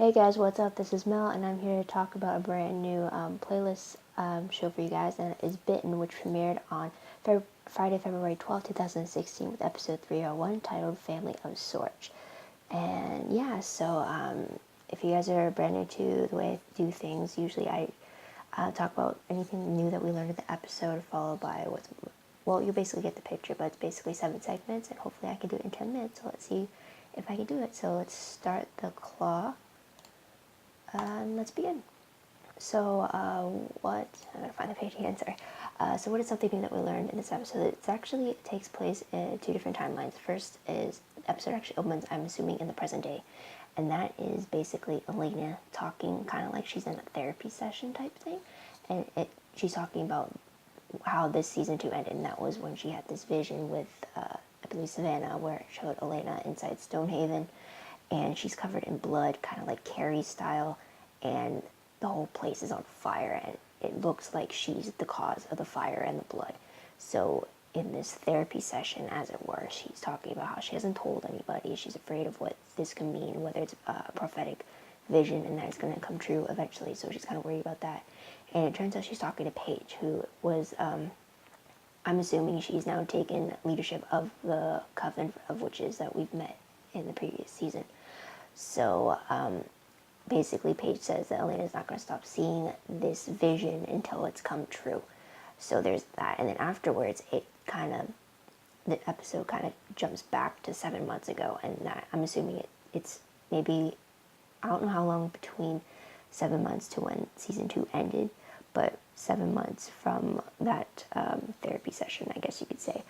Hey guys, what's up? This is Mel, and I'm here to talk about a brand new playlist show for you guys, and it is Bitten, which premiered on Friday, February 12th, 2016, with episode 301, titled Family of Sorge. And yeah, so if you guys are brand new to the way I do things, usually I talk about anything new that we learned in the episode, followed by well, you basically get the picture, but it's basically 7 segments, and hopefully I can do it in 10 minutes, so let's see if I can do it. So let's start the clock. Let's begin. So, I'm gonna find the page again, sorry. So what is something new that we learned in this episode? It takes place in 2 different timelines. First is, the episode actually opens, I'm assuming, in the present day. And that is basically Elena talking, kind of like she's in a therapy session type thing. And she's talking about how this season 2 ended, and that was when she had this vision with, I believe, Savannah, where it showed Elena inside Stonehaven, and she's covered in blood, kind of like Carrie style, and the whole place is on fire, and it looks like she's the cause of the fire and the blood. So in this therapy session, as it were, she's talking about how she hasn't told anybody. She's afraid of what this can mean, whether it's a prophetic vision and that it's going to come true eventually. So she's kind of worried about that. And it turns out she's talking to Paige, who was, I'm assuming she's now taken leadership of the Coven of Witches that we've met in the previous season. So basically Paige says that Elena's not going to stop seeing this vision until it's come true. So there's that. And then afterwards, the episode kind of jumps back to 7 months ago. And that, I'm assuming it's maybe, I don't know how long between 7 months to when season 2 ended, but 7 months from that therapy session, I guess you could say,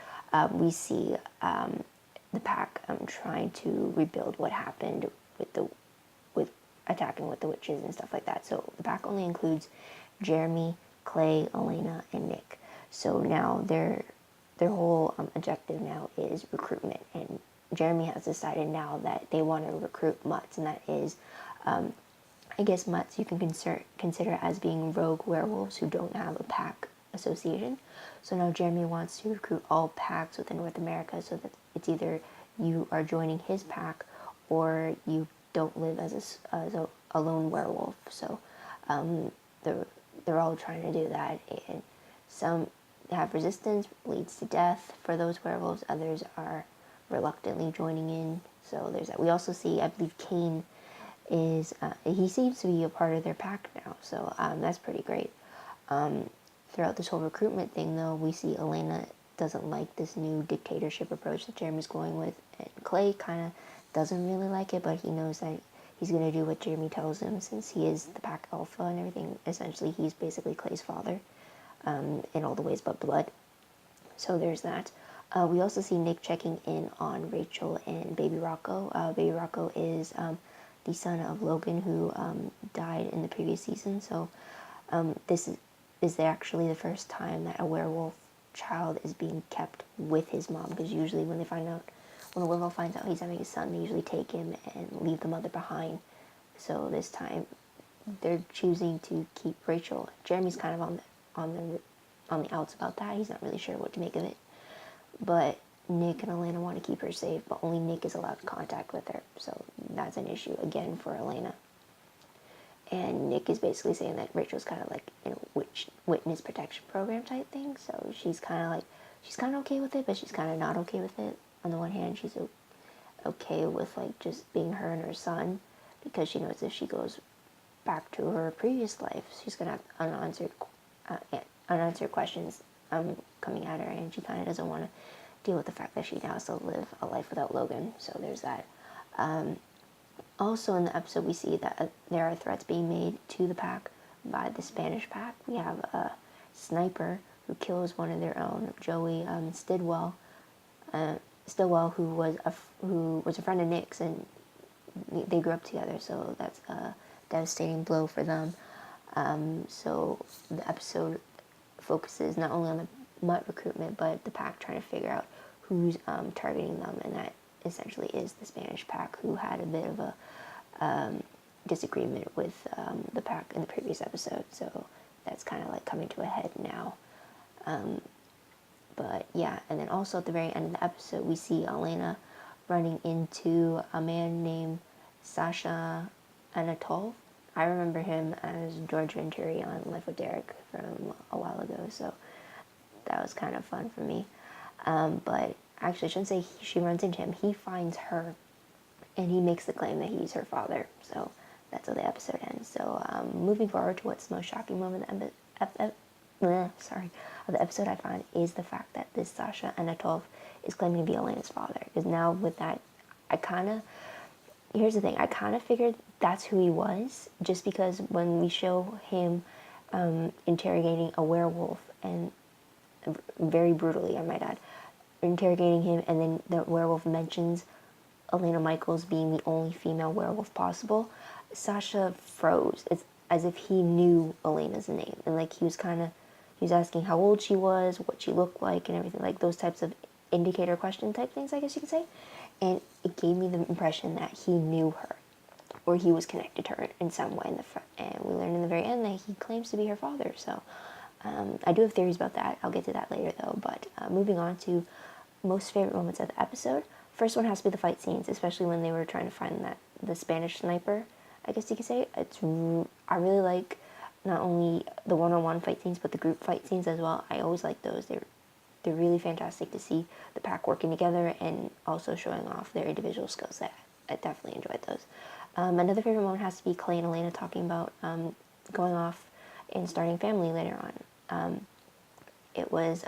we see the pack trying to rebuild what happened with attacking with the witches and stuff like that. So the pack only includes Jeremy, Clay, Elena, and Nick. So now their whole objective now is recruitment, and Jeremy has decided now that they want to recruit mutts, and that is, I guess mutts you can consider as being rogue werewolves who don't have a pack association. So now Jeremy wants to recruit all packs within North America, so that it's either you are joining his pack or you don't live as a lone werewolf. So they're all trying to do that, and some have resistance, leads to death for those werewolves. Others are reluctantly joining in. So there's that. We also see, I believe, Kane is he seems to be a part of their pack now. So that's pretty great. Throughout this whole recruitment thing, though, we see Elena doesn't like this new dictatorship approach that Jeremy's going with, and Clay kind of doesn't really like it, but he knows that he's going to do what Jeremy tells him, since he is the pack alpha and everything. Essentially, he's basically Clay's father, in all the ways but blood. So there's that. We also see Nick checking in on Rachel and Baby Rocco. Baby Rocco is the son of Logan, who died in the previous season. So this is actually the first time that a werewolf child is being kept with his mom, because usually when a werewolf finds out he's having a son, they usually take him and leave the mother behind. So this time they're choosing to keep Rachel. Jeremy's kind of on the outs about that. He's not really sure what to make of it, but Nick and Elena want to keep her safe, but only Nick is allowed contact with her. So that's an issue again for Elena. And Nick is basically saying that Rachel's kind of like in a witness protection program type thing. So she's kind of okay with it, but she's kind of not okay with it. On the one hand, she's okay with like just being her and her son, because she knows if she goes back to her previous life, she's gonna have unanswered questions coming at her, and she kind of doesn't want to deal with the fact that she now has to live a life without Logan. So there's that. Also in the episode, we see that there are threats being made to the pack by the Spanish pack. We have a sniper who kills one of their own, Joey Stillwell, who was a friend of Nick's, and they grew up together. So that's a devastating blow for them. So the episode focuses not only on the mutt recruitment, but the pack trying to figure out who's targeting them, and that essentially is the Spanish pack, who had a bit of a disagreement with the pack in the previous episode. So that's kind of like coming to a head now. But yeah, and then also at the very end of the episode, we see Elena running into a man named Sasha Anatole. I remember him as George Venturi on Life with Derek from a while ago, so that was kind of fun for me. But actually, I shouldn't say she runs into him. He finds her, and he makes the claim that he's her father. So that's how the episode ends. So moving forward to what's the most shocking moment of the episode I find is the fact that this Sasha Anatol is claiming to be Elena's father. Because now with that, here's the thing, I kind of figured that's who he was, just because when we show him interrogating a werewolf, and very brutally, I might add, interrogating him, and then the werewolf mentions Elena Michaels being the only female werewolf possible, Sasha froze. It's as if he knew Elena's name, and like he was asking how old she was, what she looked like, and everything, like those types of indicator question type things, I guess you could say. And it gave me the impression that he knew her, or he was connected to her in some way. And we learned in the very end that he claims to be her father. So I do have theories about that. I'll get to that later, though. But moving on to most favorite moments of the episode. First one has to be the fight scenes, especially when they were trying to find the Spanish sniper, I guess you could say. I really like not only the one-on-one fight scenes, but the group fight scenes as well. I always like those. They're really fantastic to see the pack working together and also showing off their individual skill set. I definitely enjoyed those. Another favorite moment has to be Clay and Elena talking about going off and starting family later on. It was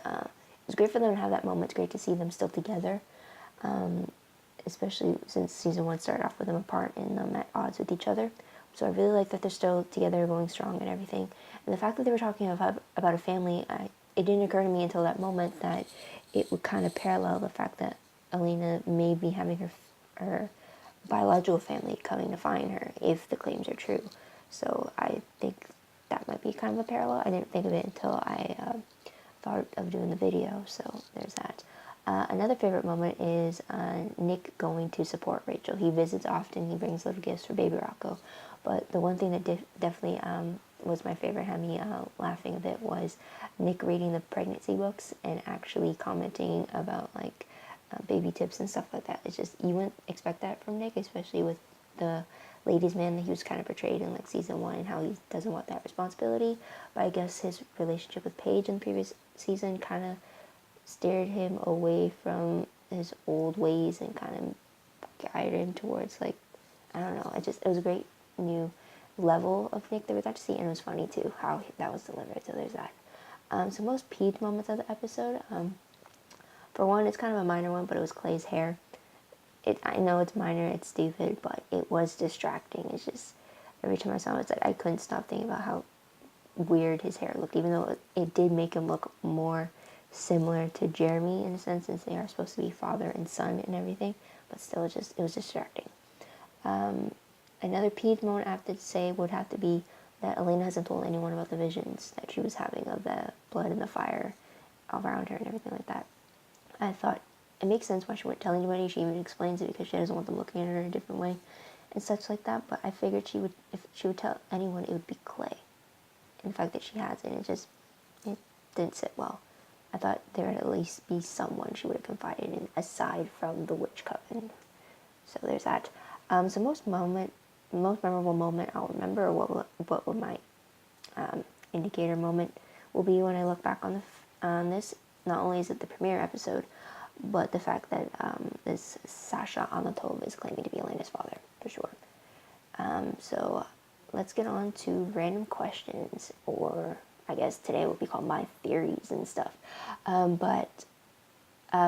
great for them to have that moment. It's great to see them still together, especially since season 1 started off with them apart and them at odds with each other. So I really like that they're still together, going strong and everything. And the fact that they were talking about a family, it didn't occur to me until that moment that it would kind of parallel the fact that Elena may be having her biological family coming to find her if the claims are true. So I think that might be kind of a parallel. I didn't think of it until I thought of doing the video, so there's that. Another favorite moment is Nick going to support Rachel. He visits often, he brings little gifts for baby Rocco, but the one thing that definitely was my favorite, had me laughing a bit, was Nick reading the pregnancy books and actually commenting about like baby tips and stuff like that. It's just, you wouldn't expect that from Nick, especially with the ladies' man that he was kind of portrayed in like season 1 and how he doesn't want that responsibility. But I guess his relationship with Paige in the previous season kind of steered him away from his old ways and kind of guided him towards, like, I don't know, it was a great new level of Nick that we got to see, and it was funny too how that was delivered. So there's that. So most peeved moments of the episode, for one, it's kind of a minor one, but it was Clay's hair. I know it's minor, it's stupid, but it was distracting. It's just, every time I saw him, it's like I couldn't stop thinking about how weird his hair looked, even though it did make him look more similar to Jeremy in a sense, since they are supposed to be father and son and everything, but still, it was distracting. Another peeved moment I have to say would have to be that Elena hasn't told anyone about the visions that she was having of the blood and the fire all around her and everything like that. I thought it makes sense why she wouldn't tell anybody. She even explains it because she doesn't want them looking at her in a different way and such like that. But I figured if she would tell anyone, it would be Clay. And the fact that she hasn't, it didn't sit well. I thought there would at least be someone she would have confided in aside from the witch coven. So there's that. So most memorable moment I'll remember, or what would my indicator moment will be when I look back on this. Not only is it the premiere episode, but the fact that this Sasha Anatol is claiming to be Elena's father, for sure. So let's get on to random questions, or I guess today would be called my theories and stuff.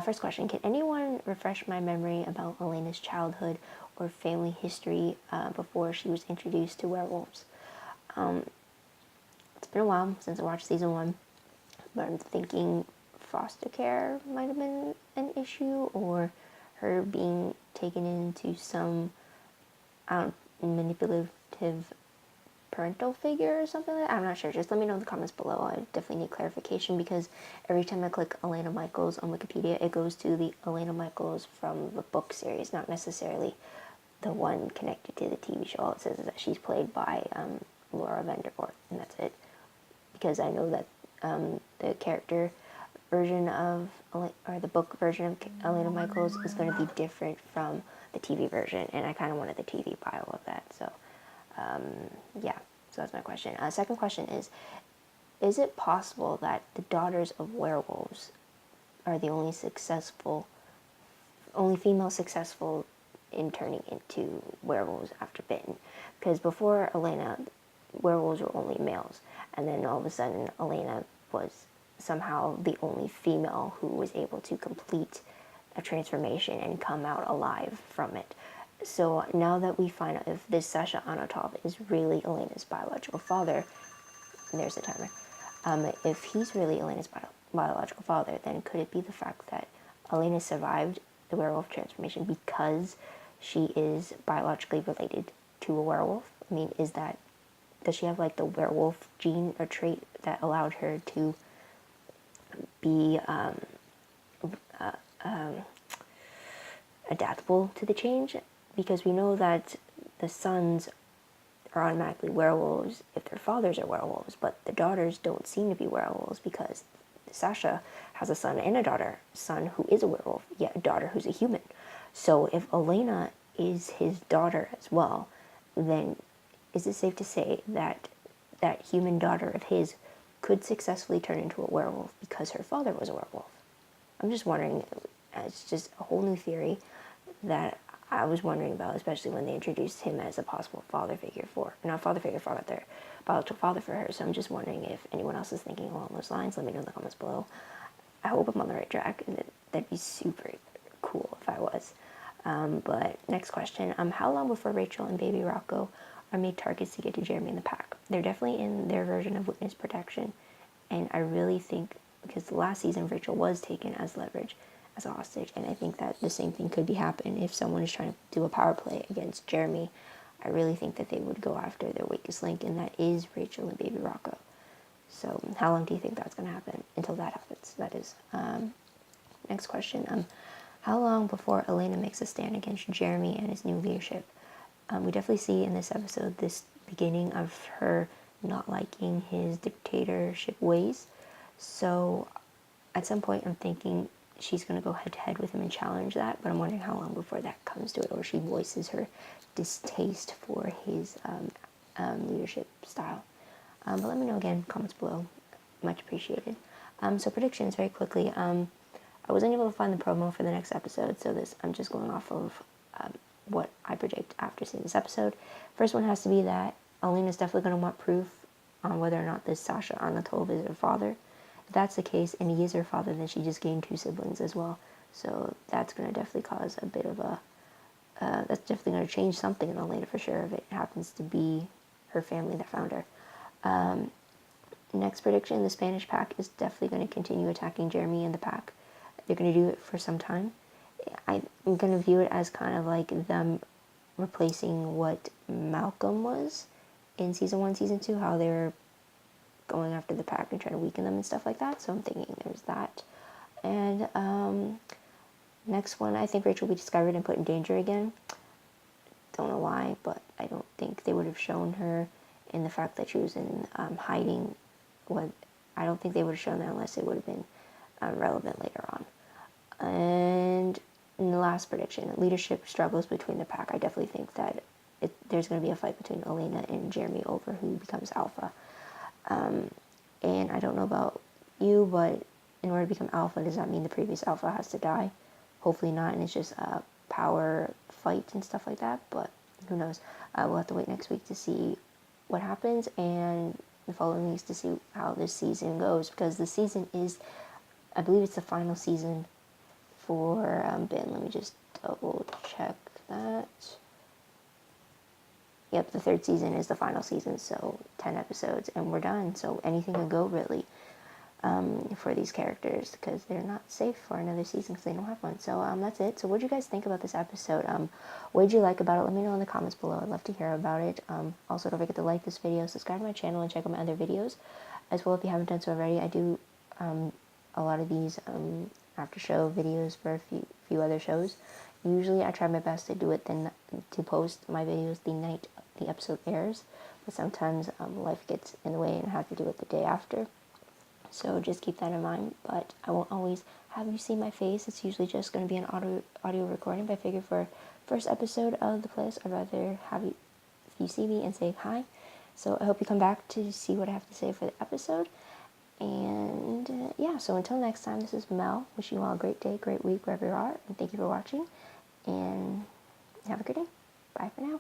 First question, can anyone refresh my memory about Elena's childhood or family history before she was introduced to werewolves? It's been a while since I watched season 1, but I'm thinking foster care might have been an issue, or her being taken into some manipulative parental figure or something like that. I'm not sure. Just let me know in the comments below. I definitely need clarification, because every time I click Elena Michaels on Wikipedia, it goes to the Elena Michaels from the book series, not necessarily the one connected to the TV show. All it says is that she's played by Laura Vandervoort, and that's it. Because I know that the character version of, or the book version of Elena Michaels is going to be different from the TV version, and I kind of wanted the TV bio of that, so Yeah, so that's my question. Second question is it possible that the daughters of werewolves are the only female successful in turning into werewolves after Bitten? Because before Elena, werewolves were only males, and then all of a sudden Elena was somehow the only female who was able to complete a transformation and come out alive from it. So now that we find out if this Sasha Anatov is really Elena's biological father, and there's the timer, if he's really Elena's biological father, then could it be the fact that Elena survived the werewolf transformation because she is biologically related to a werewolf? I mean, does she have like the werewolf gene or trait that allowed her to be adaptable to the change? Because we know that the sons are automatically werewolves if their fathers are werewolves, but the daughters don't seem to be werewolves because Sasha has a son and a daughter, son who is a werewolf, yet a daughter who's a human. So if Elena is his daughter as well, then is it safe to say that that human daughter of his could successfully turn into a werewolf because her father was a werewolf? I'm just wondering, it's just a whole new theory that I was wondering about, especially when they introduced him as a possible father figure not father figure for their biological father for her. So I'm just wondering if anyone else is thinking along those lines. Let me know in the comments below. I hope I'm on the right track. That'd be super cool if I was. But next question, how long before Rachel and baby Rocco are made targets to get to Jeremy and the pack? They're definitely in their version of witness protection, and I really think, because last season Rachel was taken as leverage, as a hostage, and I think that the same thing could be happening if someone is trying to do a power play against Jeremy. I really think that they would go after their weakest link, and that is Rachel and baby Rocco. So how long do you think that's going to happen until that happens? That is. Next question, how long before Elena makes a stand against Jeremy and his new leadership? We definitely see in this episode this beginning of her not liking his dictatorship ways. So at some point I'm thinking she's going to go head to head with him and challenge that, but I'm wondering how long before that comes to it, or she voices her distaste for his leadership style. But let me know again, comments below, much appreciated. So predictions very quickly. I wasn't able to find the promo for the next episode, so I'm just going off of what I predict after seeing this episode. First one has to be that Elena's definitely going to want proof on whether or not this Sasha Anatov is her father. If that's the case, and he is her father, then she just gained 2 siblings as well. So that's going to definitely cause a bit of a... that's definitely going to change something in Elena for sure, if it happens to be her family that found her. Next prediction, the Spanish pack is definitely going to continue attacking Jeremy and the pack. They're going to do it for some time. I'm going to view it as kind of like them replacing what Malcolm was in Season 1, Season 2, how they were going after the pack and trying to weaken them and stuff like that. So I'm thinking there's that. And next one, I think Rachel will be discovered and put in danger again. Don't know why, but I don't think they would have shown her in the fact that she was in hiding. I don't think they would have shown that unless it would have been relevant later on. And in the last prediction, leadership struggles between the pack. I definitely think that there's going to be a fight between Elena and Jeremy over who becomes alpha. And I don't know about you, but in order to become alpha, does that mean the previous alpha has to die? Hopefully not, and it's just a power fight and stuff like that, but who knows. We'll have to wait next week to see what happens, and the following weeks to see how this season goes, because the season is, I believe it's the final season for Bitten. Let me just double check that. Yep, the 3rd season is the final season, so 10 episodes, and we're done. So anything can go, really, for these characters, because they're not safe for another season because they don't have one. So that's it. So what did you guys think about this episode? What did you like about it? Let me know in the comments below. I'd love to hear about it. Also, don't forget to like this video, subscribe to my channel, and check out my other videos. As well, if you haven't done so already, I do a lot of these after show videos for a few other shows. Usually I try my best to do it to post my videos the night the episode airs, but sometimes life gets in the way and I have to do it the day after. So just keep that in mind, but I won't always have you see my face. It's usually just going to be an audio recording, but I figure for first episode of the playlist, I'd rather have you you see me and say hi. So I hope you come back to see what I have to say for the episode. And yeah, so until next time, this is Mel. Wishing you all a great day, great week, wherever you are. And thank you for watching. And have a good day. Bye for now.